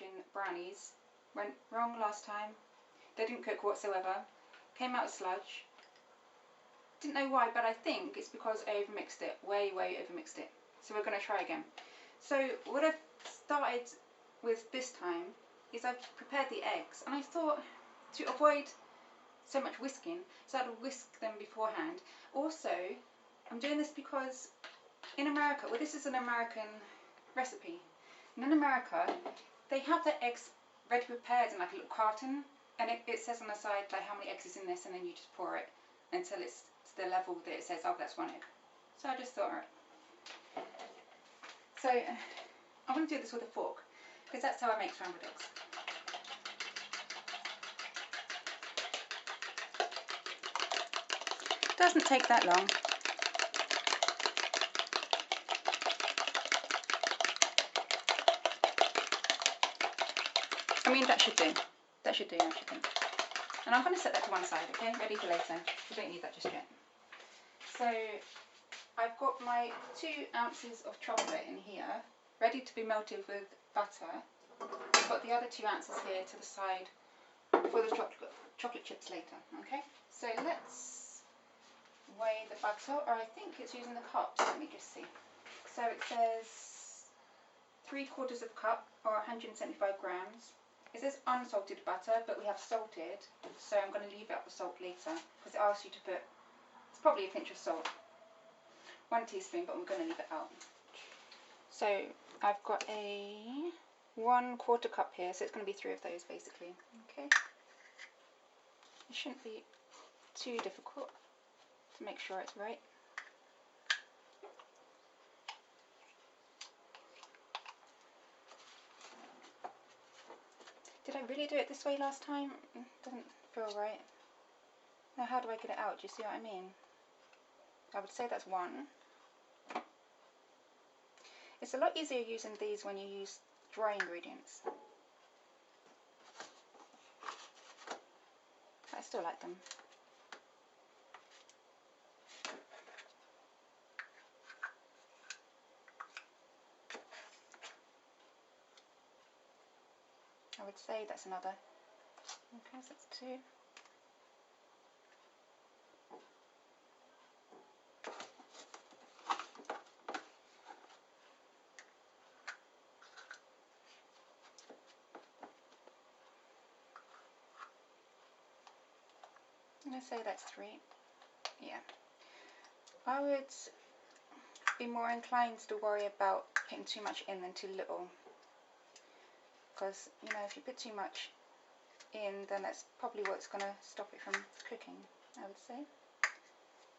making brownies. Went wrong last time. They didn't cook whatsoever. Came out sludge. Didn't know why, but I think it's because I overmixed it. Way overmixed it. So we're going to try again. So what I've started with this time is I've prepared the eggs, and I thought to avoid so much whisking, so I'd whisk them beforehand. Also, I'm doing this because in America, well, this is an American recipe, and in America they have their eggs ready prepared in like a little carton, and it says on the side like how many eggs is in this, and then you just pour it until it's to the level that it says, oh, that's 1 egg. So I just thought, alright. So I'm going to do this with a fork, because that's how I make scrambled eggs. Doesn't take that long. I mean, that should do. That should do, I should think. And I'm going to set that to one side, okay? Ready for later. We don't need that just yet. So I've got my 2 ounces of chocolate in here, ready to be melted with butter. I've got the other 2 ounces here to the side for the chocolate chips later, okay? So let's weigh the butter, or I think it's using the cups. Let me just see. So it says 3/4 cup, or 175 grams. It says unsalted butter, but we have salted, so I'm going to leave out the salt later, because it asks you to put, it's probably a pinch of salt. 1 teaspoon, but I'm going to leave it out. So I've got a 1/4 cup here, so it's going to be 3 of those basically. Okay. It shouldn't be too difficult to make sure it's right. Did I really do it this way last time? It doesn't feel right. Now how do I get it out? Do you see what I mean? I would say that's 1. It's a lot easier using these when you use dry ingredients. I still like them. I would say that's another. Okay, so that's 2. I'm going to say that's 3. Yeah. I would be more inclined to worry about putting too much in than too little. Because, you know, if you put too much in, then that's probably what's going to stop it from cooking, I would say.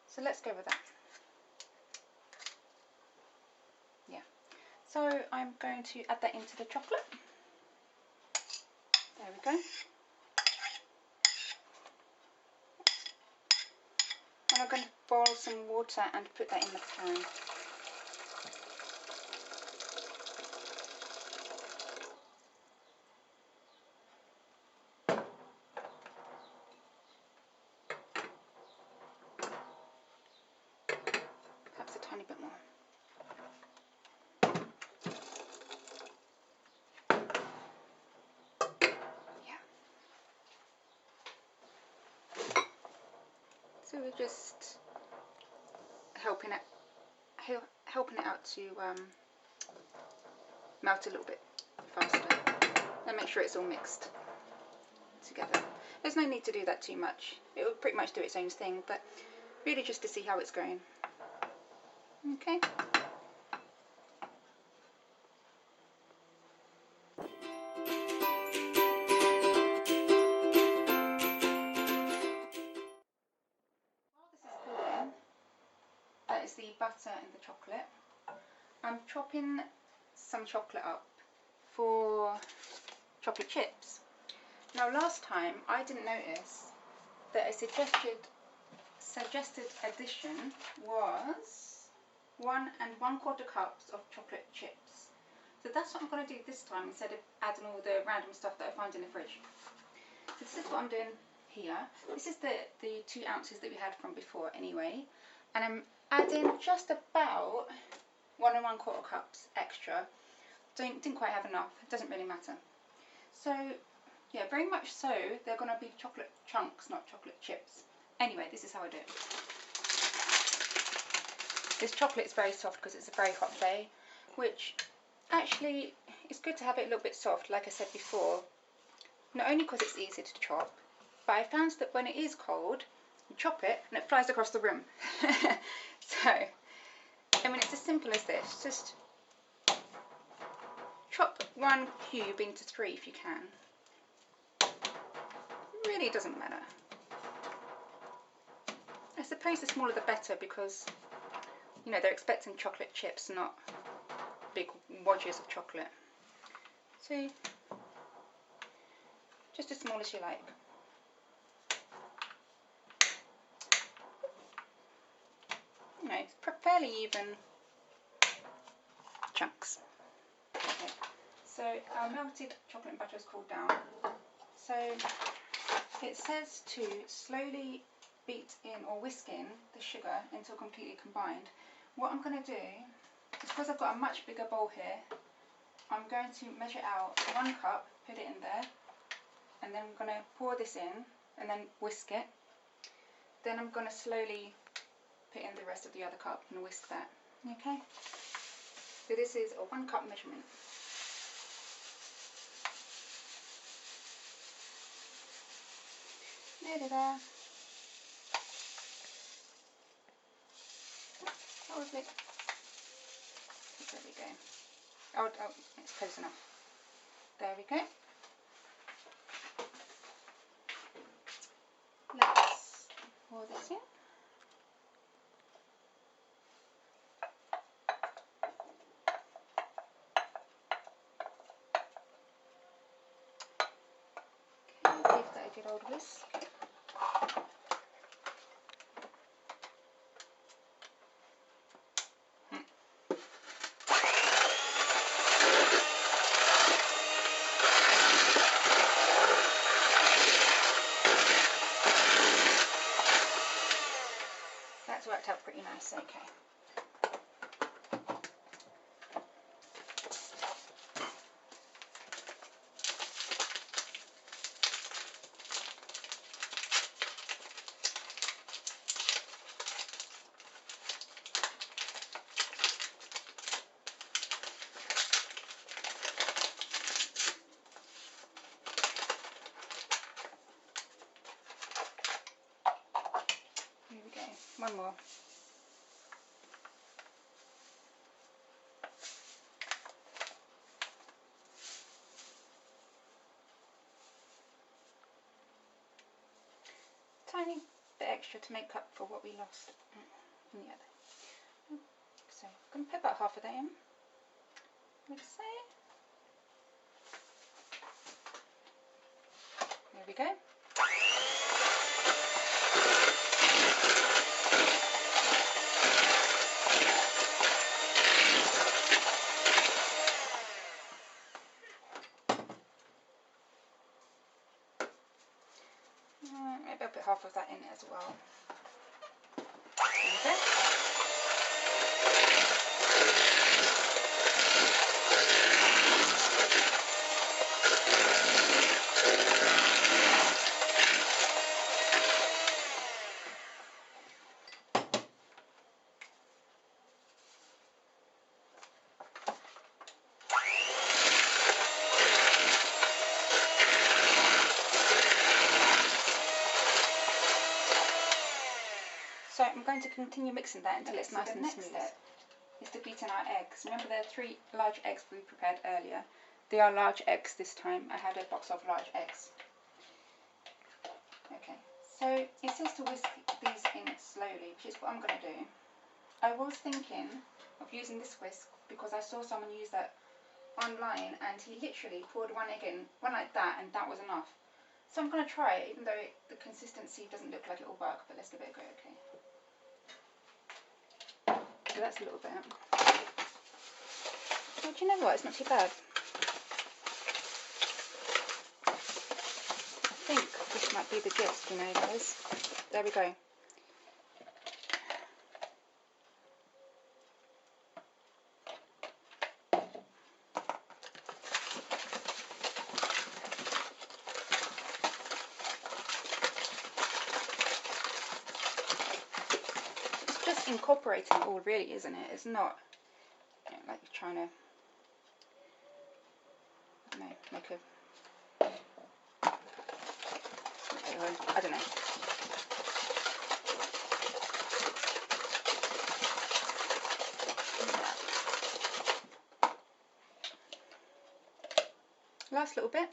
So let's go with that. Yeah. So I'm going to add that into the chocolate. There we go. And I'm going to boil some water and put that in the pan. Perhaps a tiny bit more. So we're just helping it out to melt a little bit faster, and make sure it's all mixed together. There's no need to do that too much. It will pretty much do its own thing, but really just to see how it's going. Okay. That is the butter and the chocolate. I'm chopping some chocolate up for chocolate chips. Now last time I didn't notice that a suggested addition was 1 1/4 cups of chocolate chips. So that's what I'm going to do this time instead of adding all the random stuff that I find in the fridge. So this is what I'm doing here. This is the 2 ounces that we had from before anyway. And I'm adding just about 1 1/4 cups extra. Didn't quite have enough. It doesn't really matter. So yeah, very much so they're going to be chocolate chunks, not chocolate chips. Anyway, this is how I do it. This chocolate is very soft because it's a very hot day, which actually it's good to have it a little bit soft, like I said before, not only because it's easy to chop, but I found that when it is cold, you chop it and it flies across the room. So, I mean, it's as simple as this. Just chop 1 cube into 3 if you can. It really doesn't matter. I suppose the smaller the better because, you know, they're expecting chocolate chips, not big wadges of chocolate. So, just as small as you like. You know, it's fairly even chunks. Okay. So our melted chocolate and butter has cooled down. So it says to slowly beat in or whisk in the sugar until completely combined. What I'm going to do is, because I've got a much bigger bowl here, I'm going to measure out 1 cup, put it in there, and then I'm going to pour this in and then whisk it. Then I'm going to slowly put in the rest of the other cup and whisk that. Okay? So this is a 1 cup measurement. Nearly there. Hold it. There we go. Oh, it's close enough. There we go. Let's pour this in. Okay, give that a good old whisk. That's worked out pretty nice, okay. Here we go, 1 more. Tiny bit extra to make up for what we lost in the other. So I'm going to put about half of that in, let's say. There we go. Maybe I'll put half of that in as well. There we go. So I'm going to continue mixing that until it's nice and smooth. Next step is to beat in our eggs. Remember the 3 large eggs we prepared earlier? They are large eggs this time. I had a box of large eggs. Okay, so it says to whisk these in slowly, which is what I'm going to do. I was thinking of using this whisk because I saw someone use that online and he literally poured 1 egg in, one like that, and that was enough. So I'm going to try it, even though the consistency doesn't look like it will work, but let's give it a go, okay? So that's a little bit. Oh, do you know what? It's not too bad. I think this might be the gist, you know, guys. There we go. incorporating it all, really, isn't it? It's not, you know, like you're trying to, I don't know, make a, I don't know. Last little bit.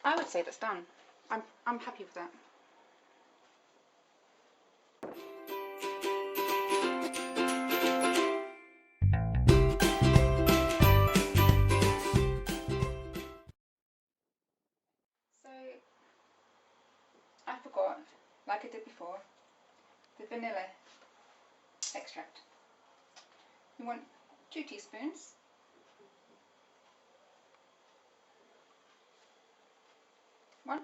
I would say that's done. I'm happy with that. So I forgot, like I did before, the vanilla extract. You want 2 teaspoons. 1,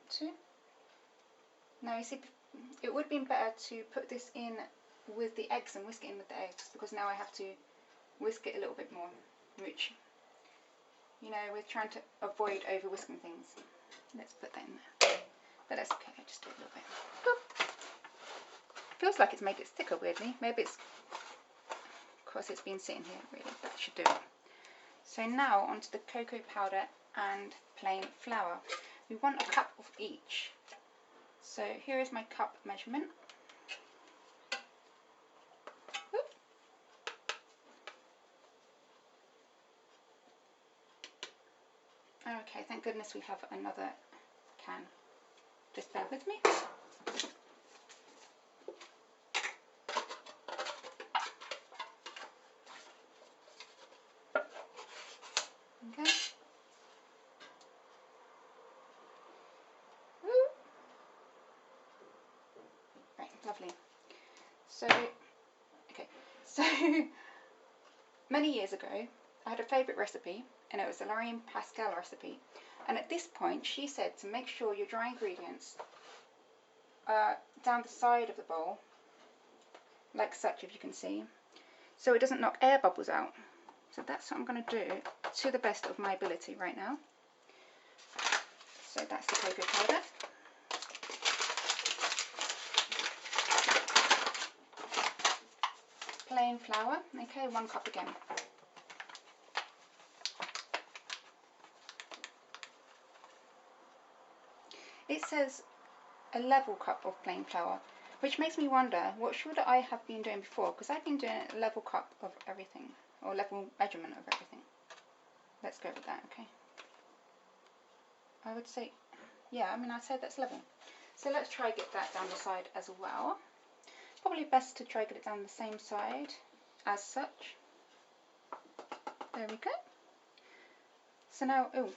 2. Now you see, it would have been better to put this in with the eggs and whisk it in with the eggs, because now I have to whisk it a little bit more, which, you know, we're trying to avoid over whisking things. Let's put that in there. But that's okay, I just do it a little bit. Boop. Feels like it's made it thicker weirdly. Maybe it's because it's been sitting here, really. That should do it. So now onto the cocoa powder and plain flour. We want a cup of each. So here is my cup measurement. Oop. Okay, thank goodness we have another can. Just bear with me. Okay. Woo. Right, lovely. So, okay, so many years ago, I had a favourite recipe, and it was a Lorraine Pascal recipe. And at this point, she said to make sure your dry ingredients are down the side of the bowl, like such, if you can see, so it doesn't knock air bubbles out. So that's what I'm going to do to the best of my ability right now. So that's the cocoa powder. Plain flour, okay, 1 cup again. It says a level cup of plain flour, which makes me wonder, what should I have been doing before? Because I've been doing a level cup of everything, or level measurement of everything. Let's go with that, okay? I would say, yeah, I mean, I said that's level. So let's try get that down the side as well. Probably best to try get it down the same side as such. There we go. So now, oh,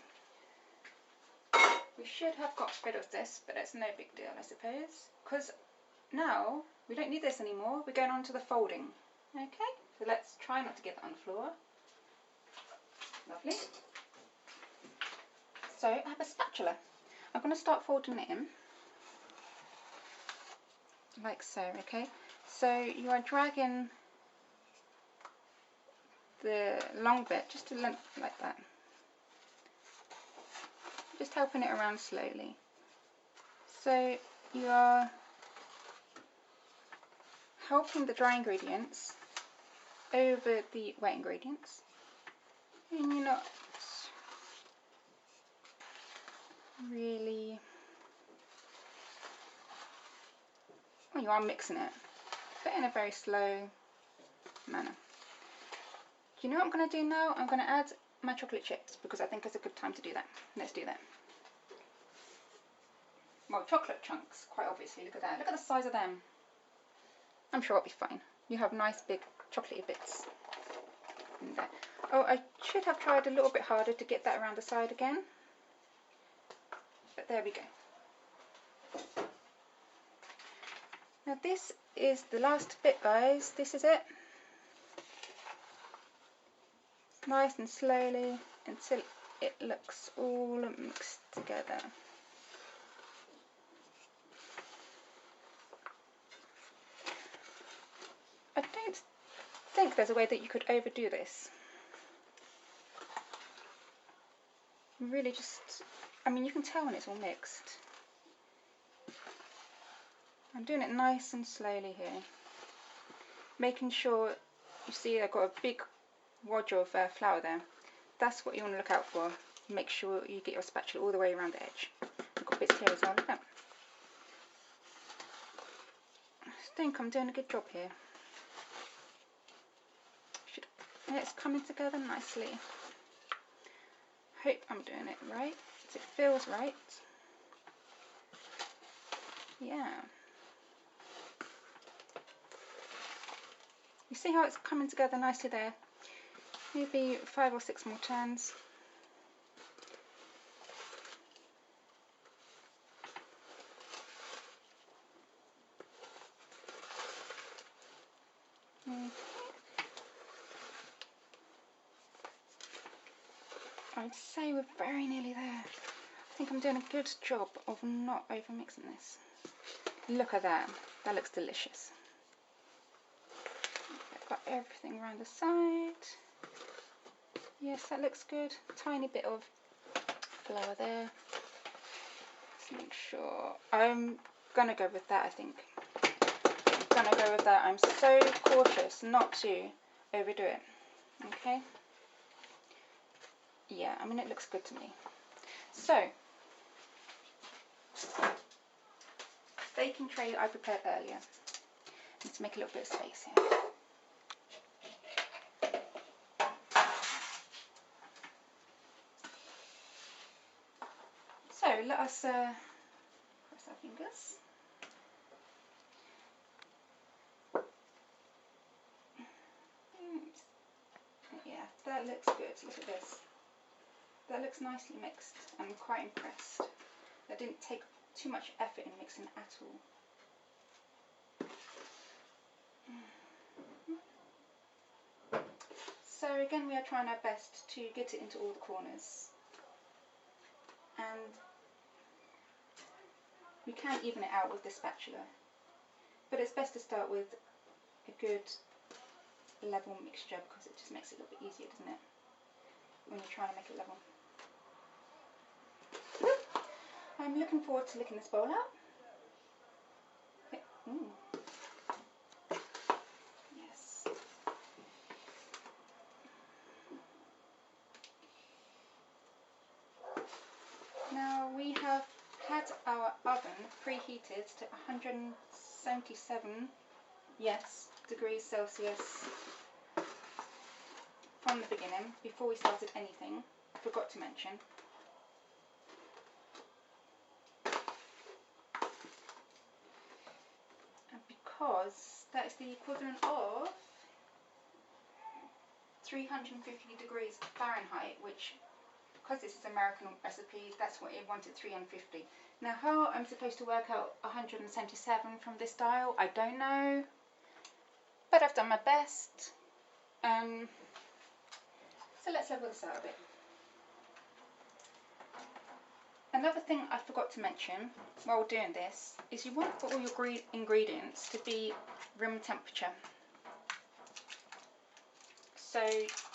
we should have got rid of this, but it's no big deal, I suppose, because now we don't need this anymore. We're going on to the folding. Okay, so let's try not to get that on the floor. Lovely. So I have a spatula. I'm going to start folding it in, like so, okay? So you are dragging the long bit just to length like that. Just helping it around slowly. So you are helping the dry ingredients over the wet ingredients, and you're not really, well, you are mixing it, but in a very slow manner. Do you know what I'm going to do now? I'm going to add my chocolate chips, because I think it's a good time to do that. Let's do that. Well, chocolate chunks, quite obviously. Look at that. Look at the size of them. I'm sure it'll be fine. You have nice big chocolatey bits in there. Oh, I should have tried a little bit harder to get that around the side again. But there we go. Now this is the last bit, guys. This is it. Nice and slowly until it looks all mixed together. I don't think there's a way that you could overdo this. Really just, I mean, you can tell when it's all mixed. I'm doing it nice and slowly here. Making sure, you see I've got a big wodge of flour there. That's what you want to look out for. Make sure you get your spatula all the way around the edge. I've got bits here as well, look at that. I think I'm doing a good job here. It's coming together nicely. Hope I'm doing it right. It feels right. Yeah. You see how it's coming together nicely there? Maybe 5 or 6 more turns. I'd say we're very nearly there. I think I'm doing a good job of not over mixing this. Look at that. That looks delicious. I've got everything around the side. Yes, that looks good. Tiny bit of flour there. Let's make sure. I'm gonna go with that, I think. I'm gonna go with that. I'm so cautious not to overdo it. Okay? Yeah, I mean, it looks good to me. So, baking tray I prepared earlier. Let's make a little bit of space here. So let us cross our fingers. Yeah, that looks good. Look at this. That looks nicely mixed. I'm quite impressed. I didn't take too much effort in mixing at all. So again, we are trying our best to get it into all the corners. And we can even it out with the spatula. But it's best to start with a good level mixture because it just makes it a little bit easier, doesn't it? When you're trying to make it level. I'm looking forward to licking this bowl out. Yes. Now we have had our oven preheated to 177 degrees Celsius from the beginning, before we started anything. I forgot to mention. And because that is the equivalent of 350 degrees Fahrenheit, which, because this is an American recipe, that's what it wanted, 350. Now how I'm supposed to work out 177 from this dial, I don't know, but I've done my best. So let's level this out a bit. Another thing I forgot to mention while doing this is you want all your ingredients to be room temperature. So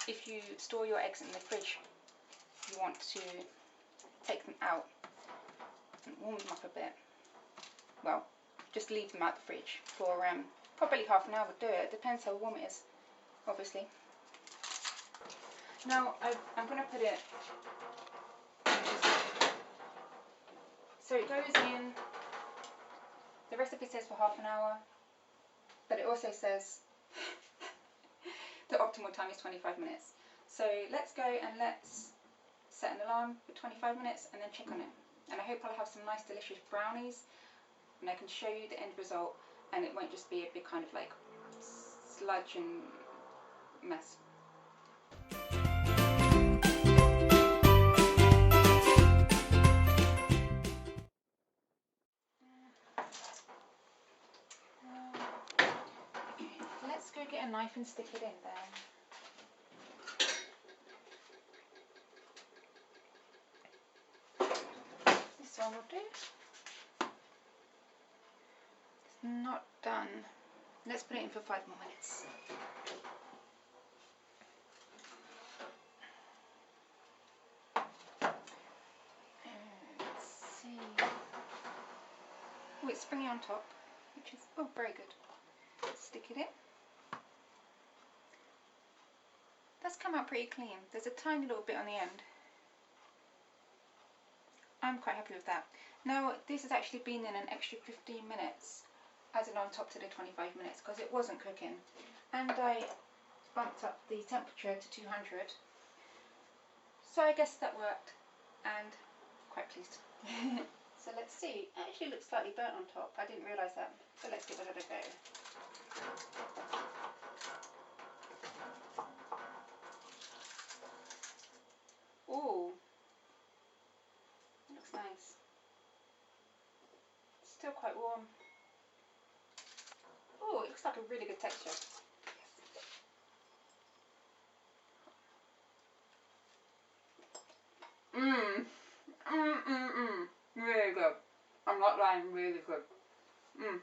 if you store your eggs in the fridge, you want to take them out and warm them up a bit. Well, just leave them out the fridge for probably half an hour would do it. Depends how warm it is, obviously. Now I'm going to put it, so it goes in, the recipe says for half an hour, but it also says the optimal time is 25 minutes. So let's go and let's set an alarm for 25 minutes and then check on it. And I hope I'll have some nice delicious brownies and I can show you the end result, and it won't just be a big kind of like sludge and mess. Let's go get a knife and stick it in there. This one will do. It's not done. Let's put it in for 5 more minutes. Oh, it's springy on top, which is, oh, very good. Stick it in. That's come out pretty clean. There's a tiny little bit on the end. I'm quite happy with that. Now, this has actually been in an extra 15 minutes, added on top to the 25 minutes, because it wasn't cooking. And I bumped up the temperature to 200. So I guess that worked, and quite pleased. So let's see. It actually looks slightly burnt on top. I didn't realise that. So let's give it a go. Ooh, it looks nice. It's still quite warm. Ooh, it looks like a really good texture. Mmm. Really good. I'm not lying, really good. Mmm.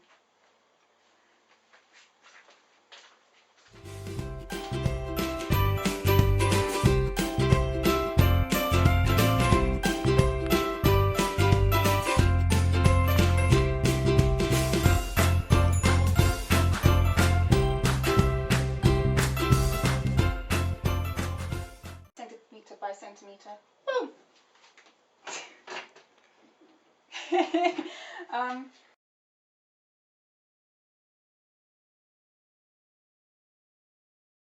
Centimetre by centimetre. Boom!